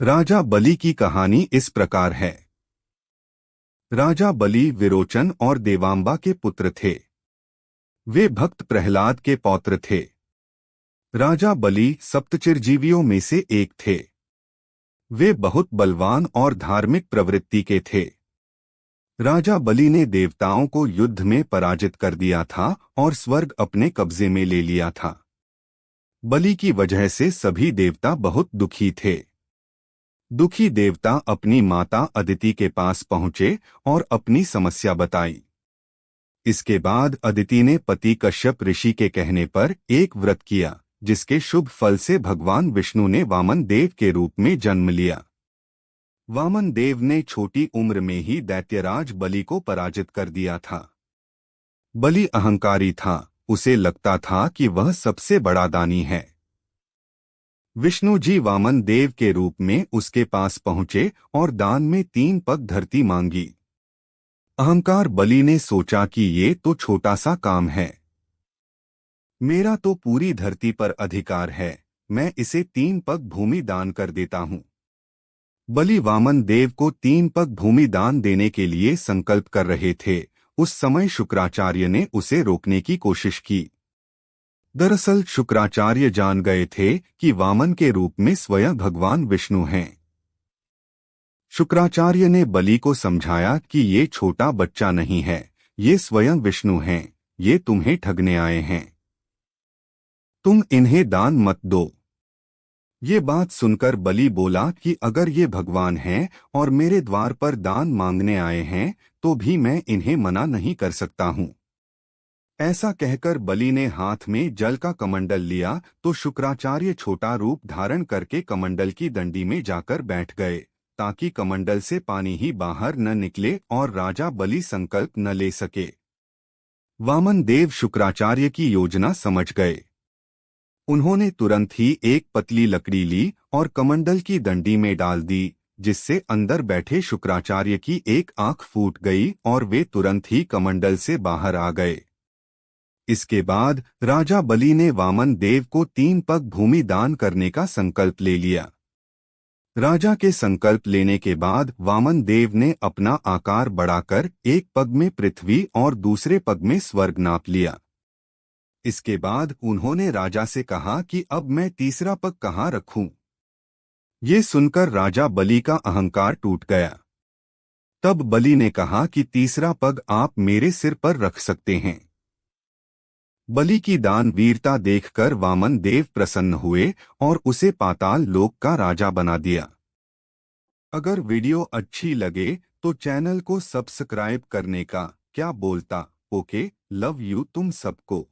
राजा बलि की कहानी इस प्रकार है। राजा बलि विरोचन और देवांबा के पुत्र थे। वे भक्त प्रहलाद के पौत्र थे। राजा बलि सप्तचिरजीवियों में से एक थे। वे बहुत बलवान और धार्मिक प्रवृत्ति के थे। राजा बलि ने देवताओं को युद्ध में पराजित कर दिया था और स्वर्ग अपने कब्जे में ले लिया था। बलि की वजह से सभी देवता बहुत दुखी थे। दुखी देवता अपनी माता अदिति के पास पहुंचे और अपनी समस्या बताई। इसके बाद अदिति ने पति कश्यप ऋषि के कहने पर एक व्रत किया, जिसके शुभ फल से भगवान विष्णु ने वामन देव के रूप में जन्म लिया। वामन देव ने छोटी उम्र में ही दैत्यराज बलि को पराजित कर दिया था। बलि अहंकारी था, उसे लगता था कि वह सबसे बड़ा दानी है। विष्णु जी वामन देव के रूप में उसके पास पहुंचे और दान में 3 पग धरती मांगी। अहंकार बलि ने सोचा कि ये तो छोटा सा काम है, मेरा तो पूरी धरती पर अधिकार है, मैं इसे 3 पग भूमि दान कर देता हूँ। बलि वामन देव को 3 पग भूमि दान देने के लिए संकल्प कर रहे थे। उस समय शुक्राचार्य ने उसे रोकने की कोशिश की। दरअसल शुक्राचार्य जान गए थे कि वामन के रूप में स्वयं भगवान विष्णु हैं। शुक्राचार्य ने बलि को समझाया कि ये छोटा बच्चा नहीं है, ये स्वयं विष्णु हैं, ये तुम्हें ठगने आए हैं, तुम इन्हें दान मत दो। ये बात सुनकर बलि बोला कि अगर ये भगवान हैं और मेरे द्वार पर दान मांगने आए हैं तो भी मैं इन्हें मना नहीं कर सकता हूँ। ऐसा कहकर बलि ने हाथ में जल का कमंडल लिया तो शुक्राचार्य छोटा रूप धारण करके कमंडल की दंडी में जाकर बैठ गए, ताकि कमंडल से पानी ही बाहर न निकले और राजा बलि संकल्प न ले सके। वामन देव शुक्राचार्य की योजना समझ गए। उन्होंने तुरंत ही एक पतली लकड़ी ली और कमंडल की दंडी में डाल दी, जिससे अंदर बैठे शुक्राचार्य की एक आंख फूट गई और वे तुरंत ही कमंडल से बाहर आ गए। इसके बाद राजा बलि ने वामन देव को 3 पग भूमि दान करने का संकल्प ले लिया। राजा के संकल्प लेने के बाद वामन देव ने अपना आकार बढ़ाकर एक पग में पृथ्वी और दूसरे पग में स्वर्ग नाप लिया। इसके बाद उन्होंने राजा से कहा कि अब मैं तीसरा पग कहाँ रखूं? ये सुनकर राजा बलि का अहंकार टूट गया। तब बलि ने कहा कि तीसरा पग आप मेरे सिर पर रख सकते हैं। बलि की दान वीरता देखकर वामन देव प्रसन्न हुए और उसे पाताल लोक का राजा बना दिया। अगर वीडियो अच्छी लगे तो चैनल को सब्सक्राइब करने का क्या बोलता। ओके, लव यू तुम सबको।